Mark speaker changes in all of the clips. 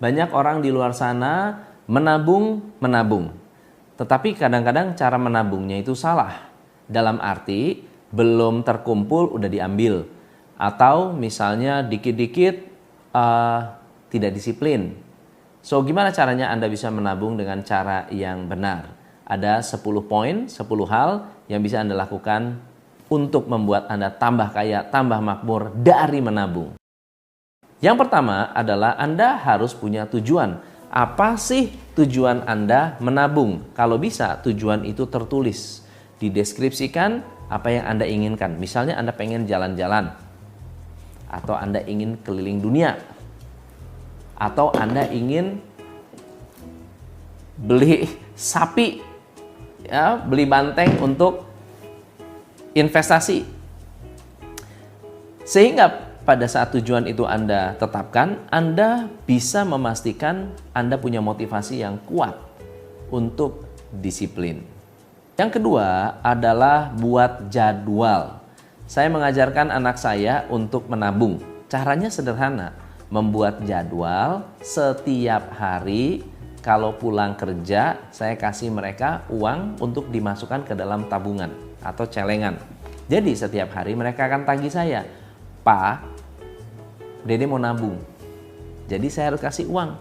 Speaker 1: Banyak orang di luar sana menabung. Tetapi kadang-kadang cara menabungnya itu salah. Dalam arti belum terkumpul udah diambil. Atau misalnya dikit-dikit tidak disiplin. So gimana caranya Anda bisa menabung dengan cara yang benar? Ada 10 poin, 10 hal yang bisa Anda lakukan untuk membuat Anda tambah kaya, tambah makmur dari menabung. Yang pertama adalah Anda harus punya tujuan. Apa sih tujuan Anda menabung? Kalau bisa, tujuan itu tertulis. Dideskripsikan apa yang Anda inginkan. Misalnya Anda pengen jalan-jalan. Atau Anda ingin keliling dunia. Atau Anda ingin beli sapi. Ya, beli banteng untuk investasi. Sehingga pada saat tujuan itu Anda tetapkan, Anda bisa memastikan Anda punya motivasi yang kuat untuk disiplin. Yang kedua adalah buat jadwal. Saya mengajarkan anak saya untuk menabung. Caranya sederhana, membuat jadwal setiap hari. Kalau pulang kerja, saya kasih mereka uang untuk dimasukkan ke dalam tabungan atau celengan. Jadi setiap hari mereka akan tagih saya, "Pak, Dede mau nabung." Jadi saya harus kasih uang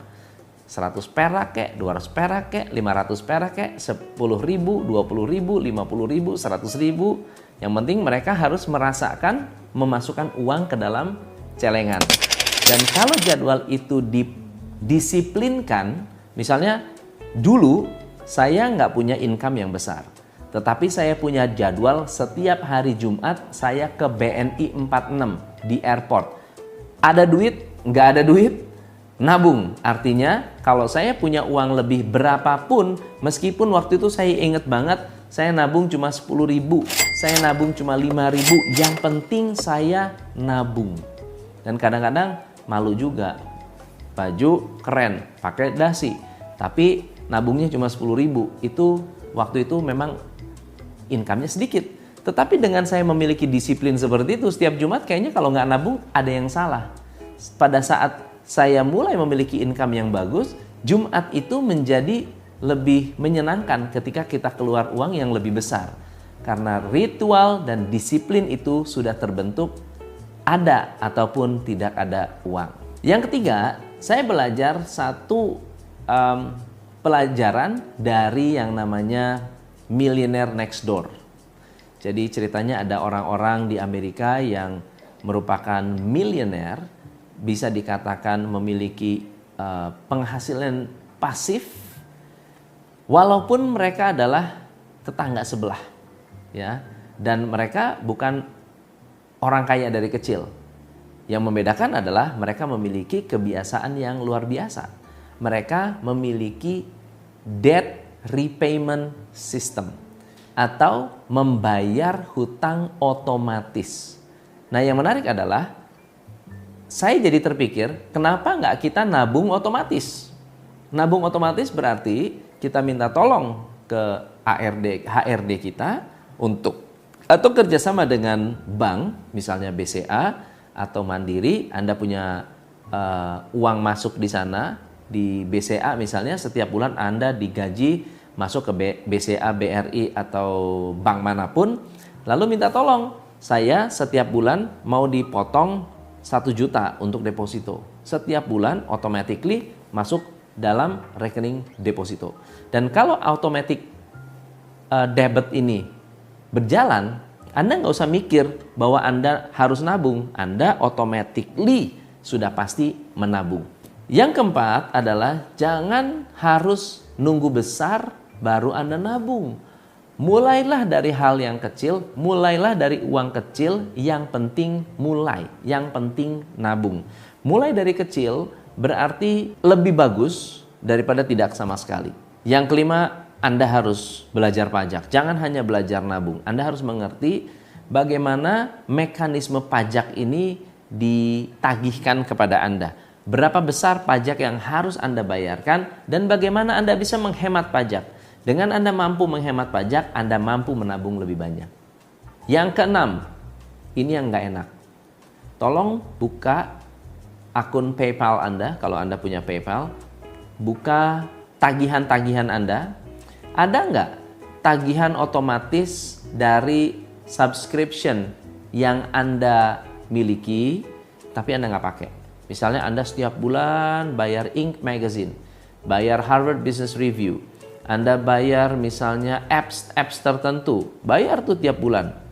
Speaker 1: 100 perak kek, 200 perak kek, 500 perak kek, 10 ribu, 20 ribu, 50 ribu, 100 ribu. Yang penting mereka harus merasakan memasukkan uang ke dalam celengan. Dan kalau jadwal itu didisiplinkan, misalnya dulu saya nggak punya income yang besar. Tetapi saya punya jadwal setiap hari Jumat saya ke BNI 46 di airport. Ada duit, nggak ada duit, nabung. Artinya kalau saya punya uang lebih berapapun, meskipun waktu itu saya inget banget, saya nabung cuma 10 ribu, saya nabung cuma 5 ribu, yang penting saya nabung. Dan kadang-kadang malu juga, baju keren, pakai dasi, tapi nabungnya cuma 10 ribu, itu waktu itu memang income-nya sedikit. Tetapi dengan saya memiliki disiplin seperti itu, setiap Jumat kayaknya kalau nggak nabung ada yang salah. Pada saat saya mulai memiliki income yang bagus, Jumat itu menjadi lebih menyenangkan ketika kita keluar uang yang lebih besar. Karena ritual dan disiplin itu sudah terbentuk, ada ataupun tidak ada uang. Yang ketiga, saya belajar satu pelajaran dari yang namanya Millionaire Next Door. Jadi ceritanya ada orang-orang di Amerika yang merupakan miliuner, bisa dikatakan memiliki penghasilan pasif, walaupun mereka adalah tetangga sebelah, ya, dan mereka bukan orang kaya dari kecil. Yang membedakan adalah mereka memiliki kebiasaan yang luar biasa. Mereka memiliki debt repayment system, atau membayar hutang otomatis. Nah, yang menarik adalah saya jadi terpikir, kenapa nggak kita nabung otomatis? Nabung otomatis berarti kita minta tolong ke HRD kita untuk atau kerjasama dengan bank, misalnya BCA atau Mandiri. Anda punya uang masuk di sana, di BCA misalnya, setiap bulan Anda digaji masuk ke BCA, BRI atau bank manapun, lalu minta tolong, saya setiap bulan mau dipotong 1 juta untuk deposito. Setiap bulan automatically masuk dalam rekening deposito. Dan kalau automatic debit ini berjalan, Anda nggak usah mikir bahwa Anda harus nabung. Anda automatically sudah pasti menabung. Yang keempat adalah jangan harus nunggu besar baru Anda nabung. Mulailah dari hal yang kecil, mulailah dari uang kecil, yang penting mulai, yang penting nabung. Mulai dari kecil berarti lebih bagus daripada tidak sama sekali. Yang kelima, Anda harus belajar pajak. Jangan hanya belajar nabung. Anda harus mengerti bagaimana mekanisme pajak ini ditagihkan kepada Anda. Berapa besar pajak yang harus Anda bayarkan dan bagaimana Anda bisa menghemat pajak. Dengan Anda mampu menghemat pajak, Anda mampu menabung lebih banyak. Yang keenam, ini yang nggak enak. Tolong buka akun PayPal Anda, kalau Anda punya PayPal, buka tagihan-tagihan Anda. Ada nggak tagihan otomatis dari subscription yang Anda miliki, tapi Anda nggak pakai? Misalnya Anda setiap bulan bayar Inc. Magazine, bayar Harvard Business Review, Anda bayar misalnya apps tertentu, bayar tuh tiap bulan.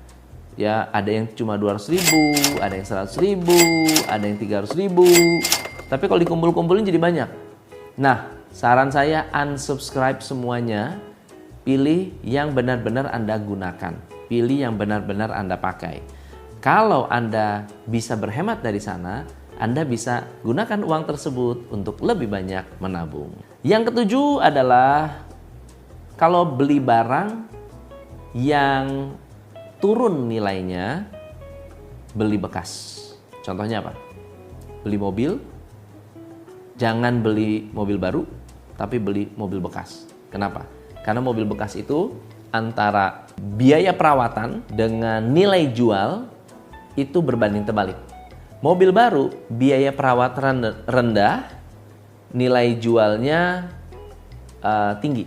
Speaker 1: Ya, ada yang cuma 200.000, ada yang 100.000, ada yang 300.000. Tapi kalau dikumpul-kumpulin jadi banyak. Nah, saran saya unsubscribe semuanya. Pilih yang benar-benar Anda gunakan. Pilih yang benar-benar Anda pakai. Kalau Anda bisa berhemat dari sana, Anda bisa gunakan uang tersebut untuk lebih banyak menabung. Yang ketujuh adalah kalau beli barang yang turun nilainya, beli bekas. Contohnya apa? Beli mobil, jangan beli mobil baru, tapi beli mobil bekas. Kenapa? Karena mobil bekas itu antara biaya perawatan dengan nilai jual itu berbanding terbalik. Mobil baru, biaya perawatan rendah, nilai jualnya tinggi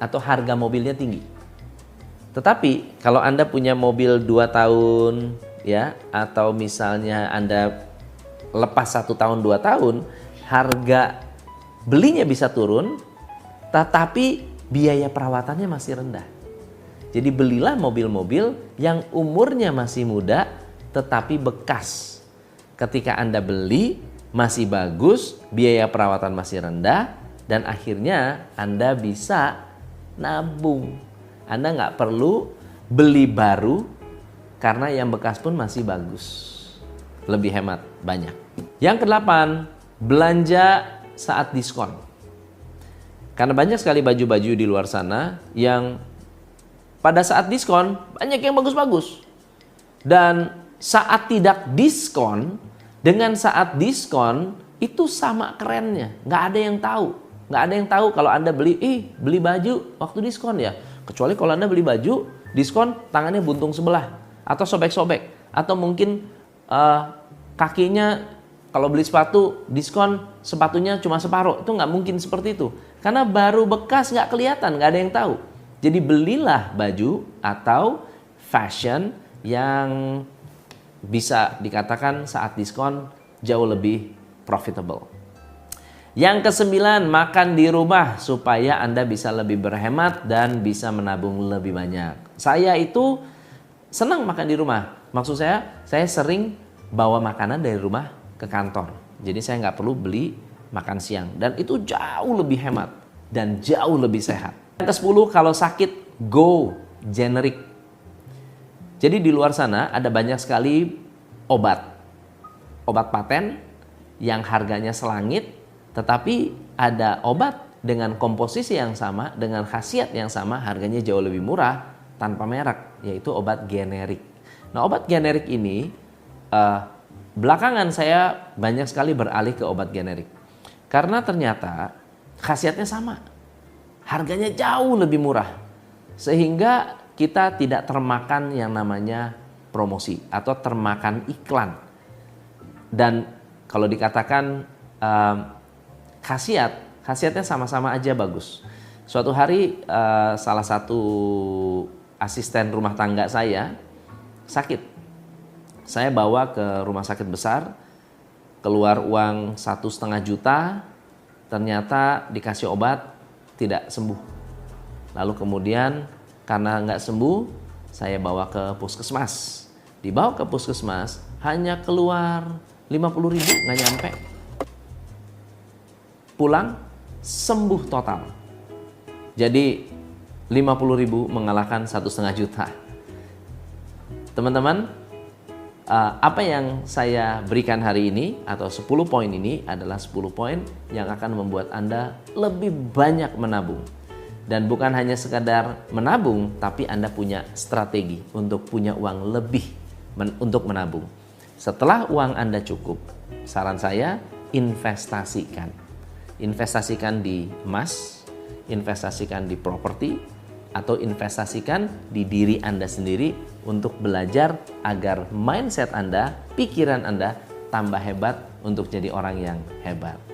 Speaker 1: atau harga mobilnya tinggi. Tetapi kalau Anda punya mobil 2 tahun ya, atau misalnya Anda lepas 1 tahun 2 tahun, harga belinya bisa turun, tetapi biaya perawatannya masih rendah. Jadi belilah mobil-mobil yang umurnya masih muda tetapi bekas. Ketika Anda beli masih bagus, biaya perawatan masih rendah, dan akhirnya Anda bisa nabung. Anda nggak perlu beli baru karena yang bekas pun masih bagus. Lebih hemat banyak. Yang kedelapan, belanja saat diskon. Karena banyak sekali baju-baju di luar sana yang pada saat diskon banyak yang bagus-bagus. Dan saat tidak diskon dengan saat diskon itu sama kerennya. Nggak ada yang tahu. Nggak ada yang tahu kalau Anda beli baju waktu diskon ya. Kecuali kalau Anda beli baju diskon tangannya buntung sebelah atau sobek-sobek, atau mungkin kakinya kalau beli sepatu diskon sepatunya cuma separuh. Itu nggak mungkin seperti itu. Karena baru bekas nggak kelihatan, nggak ada yang tahu. Jadi belilah baju atau fashion yang bisa dikatakan saat diskon jauh lebih profitable. Yang kesembilan, makan di rumah supaya Anda bisa lebih berhemat dan bisa menabung lebih banyak. Saya itu senang makan di rumah. Maksud saya sering bawa makanan dari rumah ke kantor. Jadi saya nggak perlu beli makan siang. Dan itu jauh lebih hemat dan jauh lebih sehat. Yang ke-10, kalau sakit, go generic. Jadi di luar sana ada banyak sekali obat paten yang harganya selangit, tetapi ada obat dengan komposisi yang sama, dengan khasiat yang sama, harganya jauh lebih murah tanpa merek, yaitu obat generik. Nah, obat generik ini belakangan saya banyak sekali beralih ke obat generik. Karena ternyata khasiatnya sama, harganya jauh lebih murah. Sehingga kita tidak termakan yang namanya promosi atau termakan iklan. Dan kalau dikatakan khasiatnya sama-sama aja bagus. Suatu hari salah satu asisten rumah tangga saya sakit. Saya bawa ke rumah sakit besar, keluar uang 1,5 juta, ternyata dikasih obat tidak sembuh. Lalu kemudian karena nggak sembuh, saya bawa ke puskesmas. Dibawa ke puskesmas hanya keluar 50.000, nggak nyampe. Pulang sembuh total. Jadi 50.000 mengalahkan 1,5 juta. Teman-teman, apa yang saya berikan hari ini atau 10 poin ini adalah 10 poin yang akan membuat Anda lebih banyak menabung. Dan bukan hanya sekadar menabung, tapi Anda punya strategi untuk punya uang lebih untuk menabung. Setelah uang Anda cukup, saran saya investasikan. Investasikan di emas, investasikan di properti, atau investasikan di diri Anda sendiri untuk belajar agar mindset Anda, pikiran Anda tambah hebat untuk jadi orang yang hebat.